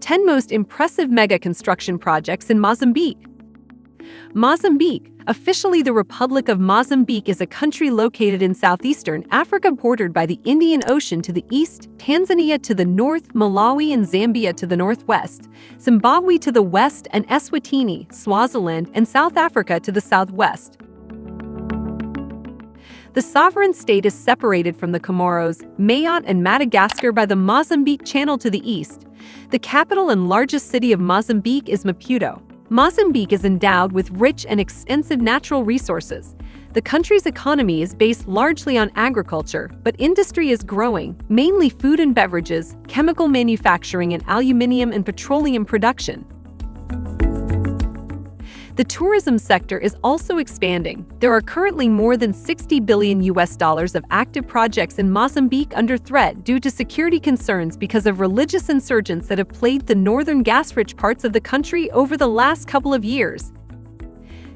10 most impressive mega construction projects in Mozambique. Mozambique, officially the Republic of Mozambique, is a country located in southeastern Africa bordered by the Indian Ocean to the east, Tanzania to the north, Malawi and Zambia to the northwest, Zimbabwe to the west, and Eswatini, Swaziland, and South Africa to the southwest. The sovereign state is separated from the Comoros, Mayotte, and Madagascar by the Mozambique Channel to the east. The capital and largest city of Mozambique is Maputo. Mozambique is endowed with rich and extensive natural resources. The country's economy is based largely on agriculture, but industry is growing, mainly food and beverages, chemical manufacturing, and aluminium and petroleum production. The tourism sector is also expanding. There are currently more than $60 billion of active projects in Mozambique under threat due to security concerns because of religious insurgents that have plagued the northern gas-rich parts of the country over the last couple of years.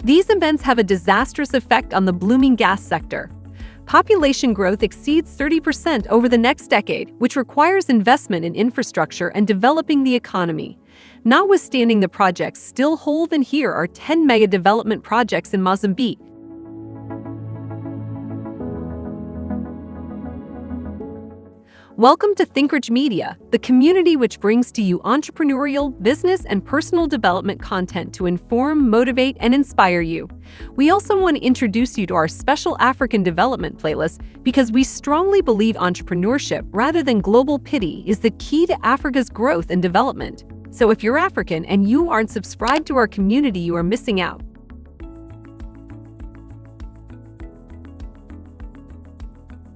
These events have a disastrous effect on the blooming gas sector. Population growth exceeds 30% over the next decade, which requires investment in infrastructure and developing the economy. Notwithstanding the projects still hold, and here are 10 mega development projects in Mozambique. Welcome to THINKRICH Media, the community which brings to you entrepreneurial, business, and personal development content to inform, motivate, and inspire you. We also want to introduce you to our special African development playlist because we strongly believe entrepreneurship rather than global pity is the key to Africa's growth and development. So if you're African and you aren't subscribed to our community, you are missing out.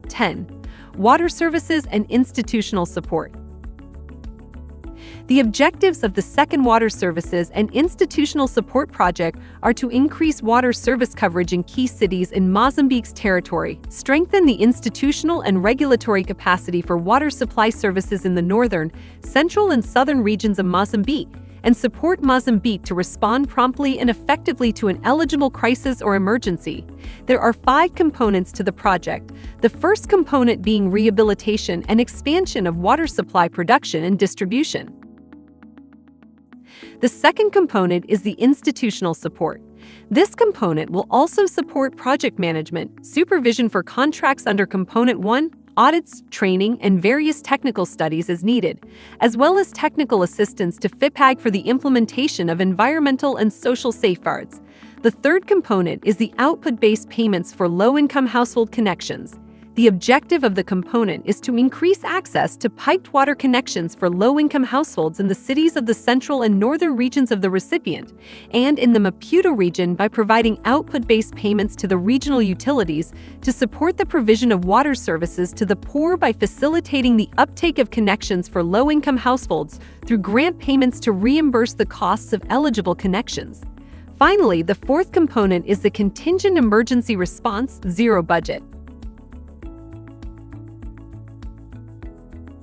10. Water services and institutional support. The objectives of the second Water Services and Institutional Support Project are to increase water service coverage in key cities in Mozambique's territory, strengthen the institutional and regulatory capacity for water supply services in the northern, central, and southern regions of Mozambique, and support Mozambique to respond promptly and effectively to an eligible crisis or emergency. There are 5 components to the project, the first component being rehabilitation and expansion of water supply production and distribution. The second component is the institutional support. This component will also support project management, supervision for contracts under Component 1, audits, training, and various technical studies as needed, as well as technical assistance to FIPAG for the implementation of environmental and social safeguards. The third component is the output-based payments for low-income household connections. The objective of the component is to increase access to piped water connections for low-income households in the cities of the central and northern regions of the recipient, and in the Maputo region by providing output-based payments to the regional utilities to support the provision of water services to the poor by facilitating the uptake of connections for low-income households through grant payments to reimburse the costs of eligible connections. Finally, the fourth component is the Contingent Emergency Response Zero Budget.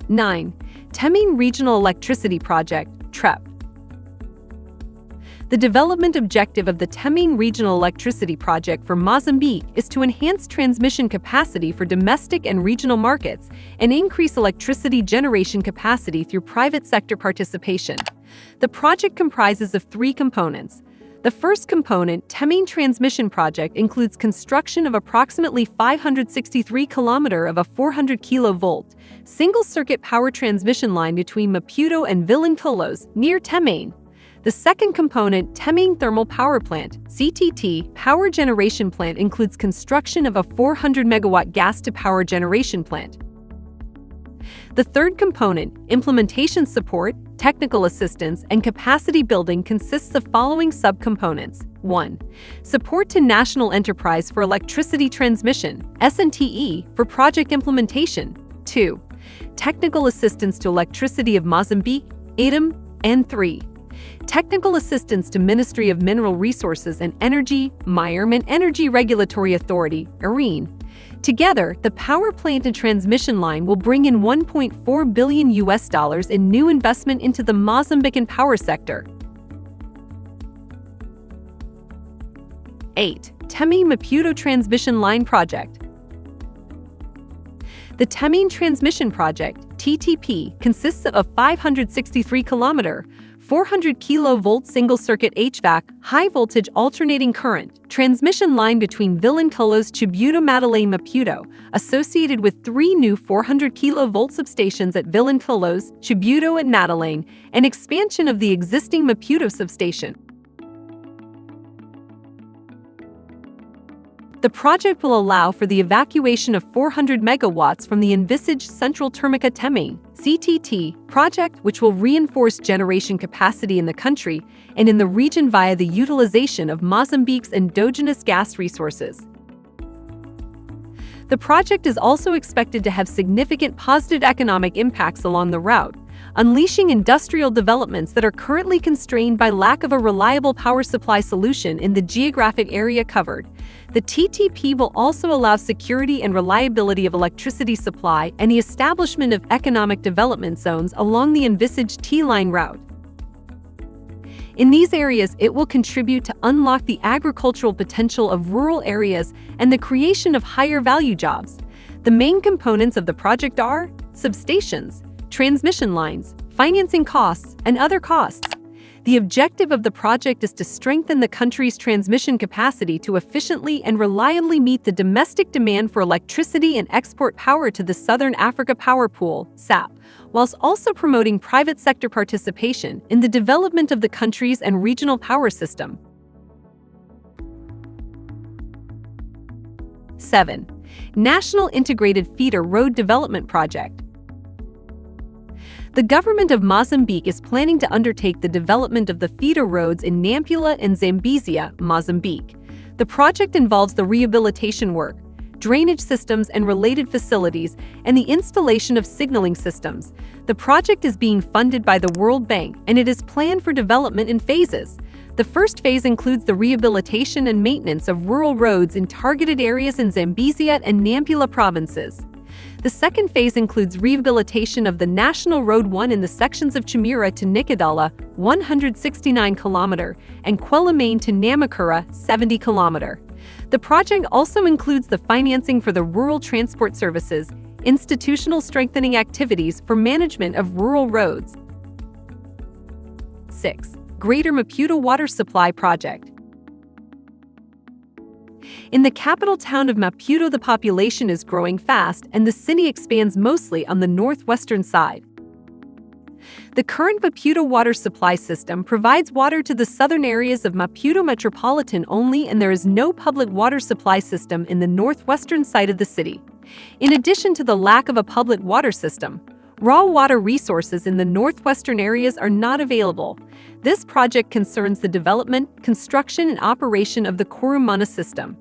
9. Teming Regional Electricity Project, TREP. The development objective of the Teming Regional Electricity Project for Mozambique is to enhance transmission capacity for domestic and regional markets and increase electricity generation capacity through private sector participation. The project comprises of 3 components. The first component, Teming Transmission Project, includes construction of approximately 563 km of a 400 kV single-circuit power transmission line between Maputo and Vilanculos, near Teming. The second component, Teming Thermal Power Plant, CTT, power generation plant, includes construction of a 400 MW gas-to-power generation plant. The third component, implementation support, technical assistance, and capacity building, consists of following subcomponents. 1. Support to National Enterprise for Electricity Transmission, SNTE, for project implementation. 2. Technical assistance to Electricity of Mozambique, ATEM, and 3. Technical assistance to Ministry of Mineral Resources and Energy, MIRM, and Energy Regulatory Authority, ARENE. Together, the power plant and transmission line will bring in $1.4 billion in new investment into the Mozambican power sector. 8. Temi Maputo Transmission Line Project. The Teming Transmission Project, TTP, consists of a 563-kilometer, 400-kilovolt single-circuit HVAC, high-voltage alternating current, transmission line between Vilanculos Chibuto Madeleine Maputo, associated with 3 new 400-kilovolt substations at Vilanculos, Chibuto and Madeleine, and expansion of the existing Maputo substation. The project will allow for the evacuation of 400 megawatts from the envisaged Central Thermica Teming (CTT) project, which will reinforce generation capacity in the country and in the region via the utilization of Mozambique's endogenous gas resources. The project is also expected to have significant positive economic impacts along the route, unleashing industrial developments that are currently constrained by lack of a reliable power supply solution in the geographic area covered. The TTP will also allow security and reliability of electricity supply and the establishment of economic development zones along the envisaged T-line route. In these areas, it will contribute to unlock the agricultural potential of rural areas and the creation of higher-value jobs. The main components of the project are substations, transmission lines, financing costs, and other costs. The objective of the project is to strengthen the country's transmission capacity to efficiently and reliably meet the domestic demand for electricity and export power to the Southern Africa Power Pool (SAP), whilst also promoting private sector participation in the development of the country's and regional power system. 7. National Integrated Feeder Road Development Project. The government of Mozambique is planning to undertake the development of the feeder roads in Nampula and Zambezia, Mozambique. The project involves the rehabilitation work, drainage systems and related facilities, and the installation of signaling systems. The project is being funded by the World Bank, and it is planned for development in phases. The first phase includes the rehabilitation and maintenance of rural roads in targeted areas in Zambezia and Nampula provinces. The second phase includes rehabilitation of the National Road 1 in the sections of Chimira to Nicodala, 169 km, and Quelimane to Namakura, 70 km. The project also includes the financing for the rural transport services, institutional strengthening activities for management of rural roads. 6. Greater Maputo Water Supply Project. In the capital town of Maputo, the population is growing fast and the city expands mostly on the northwestern side. The current Maputo water supply system provides water to the southern areas of Maputo metropolitan only, and there is no public water supply system in the northwestern side of the city. In addition to the lack of a public water system, raw water resources in the northwestern areas are not available. This project concerns the development, construction, and operation of the Revuma system.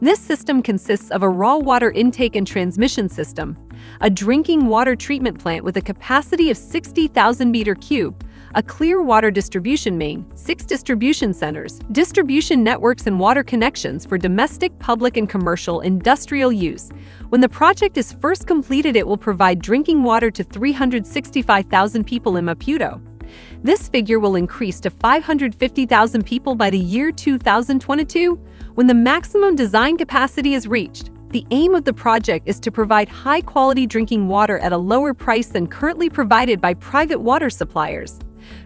This system consists of a raw water intake and transmission system, a drinking water treatment plant with a capacity of 60,000 meter cube, a clear water distribution main, 6 distribution centers, distribution networks and water connections for domestic, public, and commercial industrial use. When the project is first completed, it will provide drinking water to 365,000 people in Maputo. This figure will increase to 550,000 people by the year 2022, when the maximum design capacity is reached. The aim of the project is to provide high-quality drinking water at a lower price than currently provided by private water suppliers.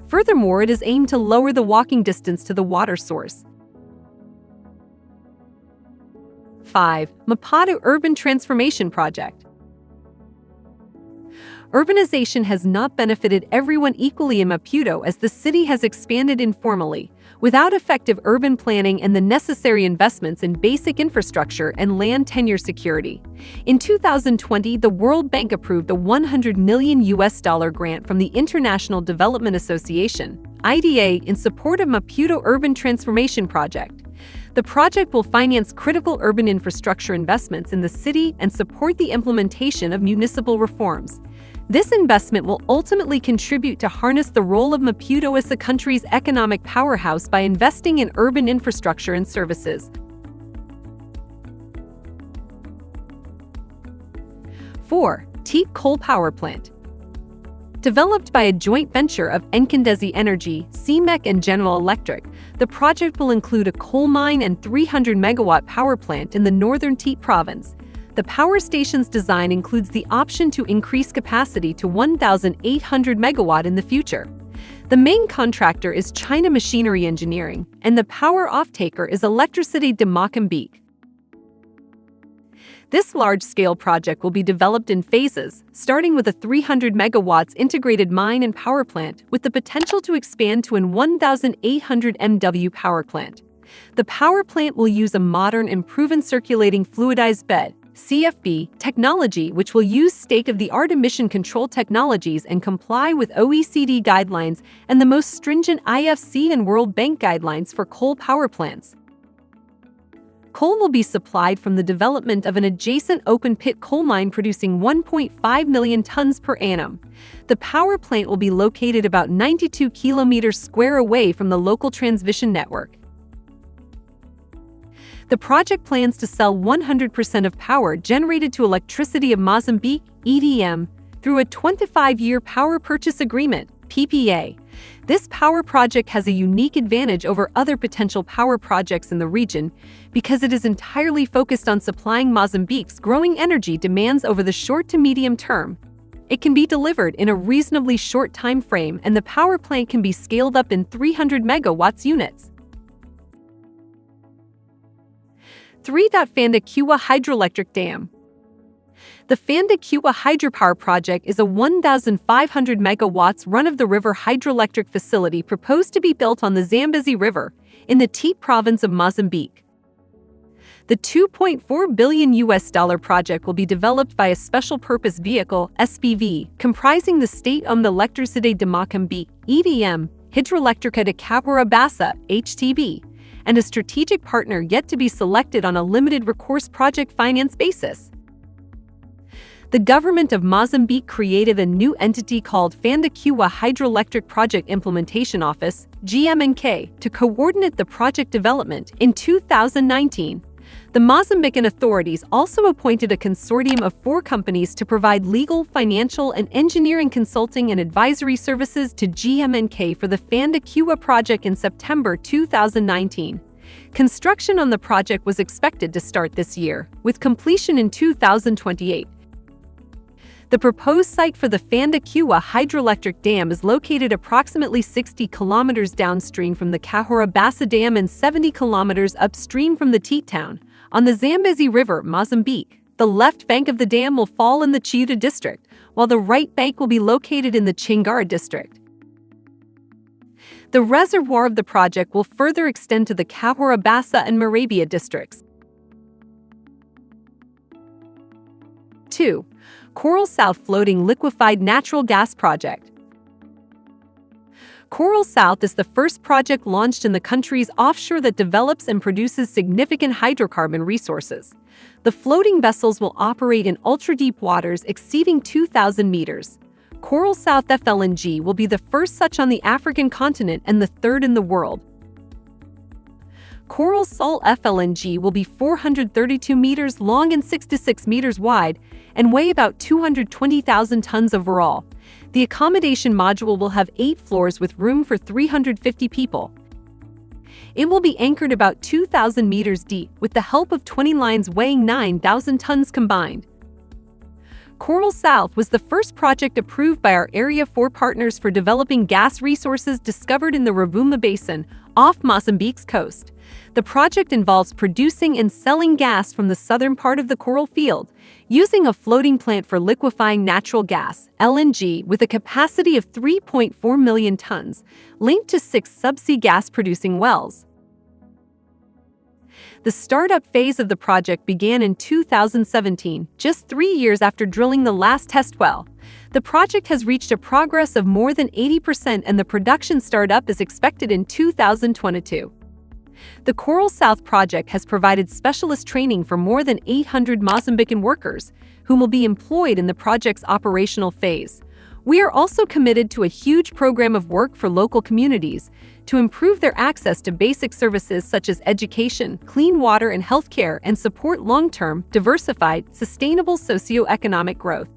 Furthermore, it is aimed to lower the walking distance to the water source. 5. Maputo Urban Transformation Project. Urbanization has not benefited everyone equally in Maputo, as the city has expanded informally, without effective urban planning and the necessary investments in basic infrastructure and land tenure security. In 2020, the World Bank approved a $100 million grant from the International Development Association, IDA, in support of Maputo Urban Transformation Project. The project will finance critical urban infrastructure investments in the city and support the implementation of municipal reforms. This investment will ultimately contribute to harness the role of Maputo as the country's economic powerhouse by investing in urban infrastructure and services. 4. Teep Coal Power Plant. Developed by a joint venture of Nkandezi Energy, CMEC, and General Electric, the project will include a coal mine and 300-megawatt power plant in the northern Teep province. The power station's design includes the option to increase capacity to 1,800 megawatt in the future. The main contractor is China Machinery Engineering, and the power off-taker is Electricité de Mozambique. This large-scale project will be developed in phases, starting with a 300 megawatts integrated mine and power plant, with the potential to expand to an 1,800 MW power plant. The power plant will use a modern and proven circulating fluidized bed (CFB) technology, which will use state-of-the-art emission control technologies and comply with OECD guidelines and the most stringent IFC and World Bank guidelines for coal power plants. Coal will be supplied from the development of an adjacent open-pit coal mine producing 1.5 million tons per annum. The power plant will be located about 92 kilometers square away from the local transmission network. The project plans to sell 100% of power generated to Electricity of Mozambique, EDM, through a 25-year power purchase agreement, PPA. This power project has a unique advantage over other potential power projects in the region because it is entirely focused on supplying Mozambique's growing energy demands over the short to medium term. It can be delivered in a reasonably short time frame, and the power plant can be scaled up in 300 megawatts units. 3. Fandakua Hydroelectric Dam. The Fandakua Hydropower Project is a 1,500 megawatts run-of-the-river hydroelectric facility proposed to be built on the Zambezi River in the Tete province of Mozambique. The $2.4 billion project will be developed by a special purpose vehicle (SPV) comprising the state-owned Electricité de Mozambique (EDM), Hidroelétrica de Cabra Bassa (HTB), and a strategic partner yet to be selected on a limited recourse project finance basis. The government of Mozambique created a new entity called Fandakua Hydroelectric Project Implementation Office (GMNK) to coordinate the project development in 2019. The Mozambican authorities also appointed a consortium of 4 companies to provide legal, financial, and engineering consulting and advisory services to GMNK for the Fandakua project in September 2019. Construction on the project was expected to start this year, with completion in 2028. The proposed site for the Fandakua Hydroelectric Dam is located approximately 60 kilometers downstream from the Cabra Bassa Dam and 70 kilometers upstream from the Tete town, on the Zambezi River, Mozambique. The left bank of the dam will fall in the Chiuta district, while the right bank will be located in the Chingara district. The reservoir of the project will further extend to the Cabra Bassa and Marabia districts. 2. Coral South Floating Liquefied Natural Gas Project. Coral South is the first project launched in the country's offshore that develops and produces significant hydrocarbon resources. The floating vessels will operate in ultra-deep waters exceeding 2,000 meters. Coral South FLNG will be the first such on the African continent and the third in the world. Coral Sol FLNG will be 432 meters long and 66 meters wide and weigh about 220,000 tons overall. The accommodation module will have 8 floors with room for 350 people. It will be anchored about 2,000 meters deep with the help of 20 lines weighing 9,000 tons combined. Coral South was the first project approved by our Area 4 partners for developing gas resources discovered in the Revuma Basin, off Mozambique's coast. The project involves producing and selling gas from the southern part of the coral field, using a floating plant for liquefying natural gas, LNG, with a capacity of 3.4 million tons, linked to 6 subsea gas-producing wells. The startup phase of the project began in 2017, just 3 years after drilling the last test well. The project has reached a progress of more than 80% and the production startup is expected in 2022. The Coral South project has provided specialist training for more than 800 Mozambican workers, whom will be employed in the project's operational phase. We are also committed to a huge program of work for local communities to improve their access to basic services such as education, clean water and healthcare, and support long-term, diversified, sustainable socio-economic growth.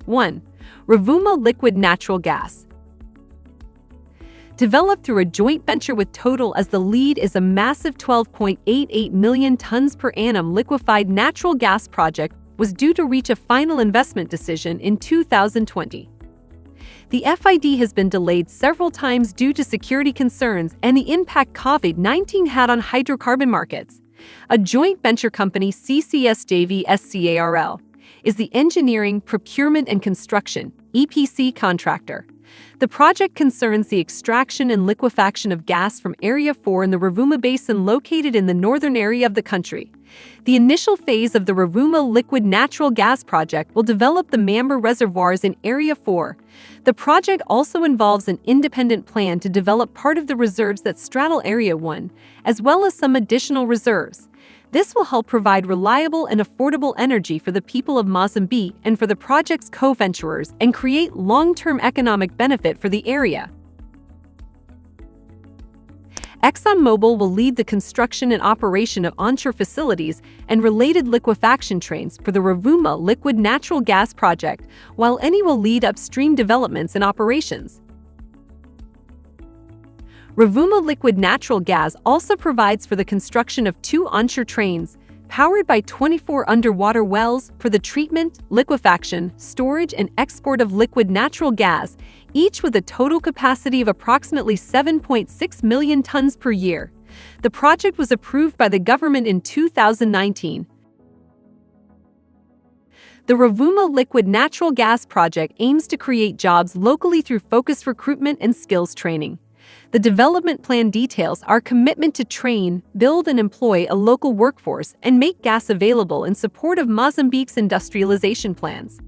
1. Revuma Liquid Natural Gas. Developed through a joint venture with Total as the lead is a massive 12.88 million tons per annum liquefied natural gas project was due to reach a final investment decision in 2020. The FID has been delayed several times due to security concerns and the impact COVID-19 had on hydrocarbon markets. A joint venture company, CCS JV SCARL, is the engineering, procurement, and construction (EPC) contractor. The project concerns the extraction and liquefaction of gas from Area 4 in the Revuma Basin located in the northern area of the country. The initial phase of the Revuma liquid natural gas project will develop the Mamba reservoirs in Area 4. The project also involves an independent plan to develop part of the reserves that straddle Area 1, as well as some additional reserves. This will help provide reliable and affordable energy for the people of Mozambique and for the project's co-venturers and create long-term economic benefit for the area. ExxonMobil will lead the construction and operation of onshore facilities and related liquefaction trains for the Revuma liquid natural gas project, while Eni will lead upstream developments and operations. Revuma liquid natural gas also provides for the construction of 2 onshore trains, powered by 24 underwater wells for the treatment, liquefaction, storage, and export of liquid natural gas, each with a total capacity of approximately 7.6 million tons per year. The project was approved by the government in 2019. The Revuma liquid natural gas project aims to create jobs locally through focused recruitment and skills training. The development plan details our commitment to train, build, and employ a local workforce and make gas available in support of Mozambique's industrialization plans.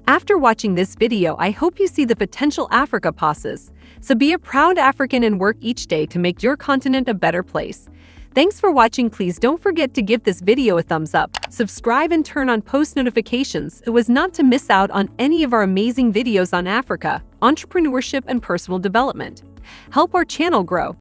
After watching this video, I hope you see the potential Africa possesses. So be a proud African and work each day to make your continent a better place. Thanks for watching. Please don't forget to give this video a thumbs up, subscribe, and turn on post notifications so as not to miss out on any of our amazing videos on Africa, entrepreneurship, and personal development. Help our channel grow.